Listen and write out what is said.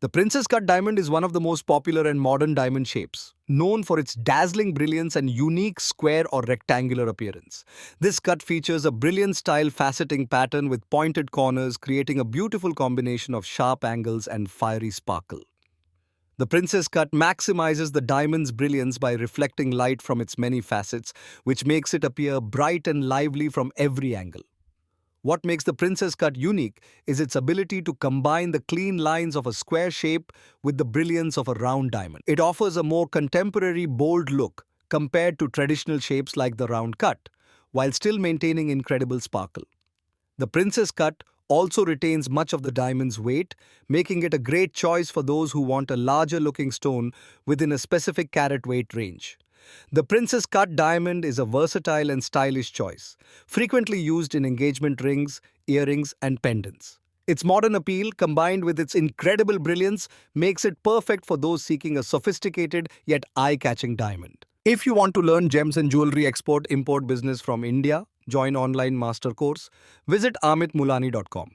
The Princess Cut diamond is one of the most popular and modern diamond shapes, known for its dazzling brilliance and unique square or rectangular appearance. This cut features a brilliant style faceting pattern with pointed corners, creating a beautiful combination of sharp angles and fiery sparkle. The Princess Cut maximizes the diamond's brilliance by reflecting light from its many facets, which makes it appear bright and lively from every angle. What makes the Princess Cut unique is its ability to combine the clean lines of a square shape with the brilliance of a round diamond. It offers a more contemporary, bold look compared to traditional shapes like the round cut, while still maintaining incredible sparkle. The Princess Cut also retains much of the diamond's weight, making it a great choice for those who want a larger looking stone within a specific carat weight range. The Princess Cut diamond is a versatile and stylish choice, frequently used in engagement rings, earrings, and pendants. Its modern appeal, combined with its incredible brilliance, makes it perfect for those seeking a sophisticated yet eye-catching diamond. If you want to learn gems and jewelry export-import business from India, join online master course, visit amitmulani.com.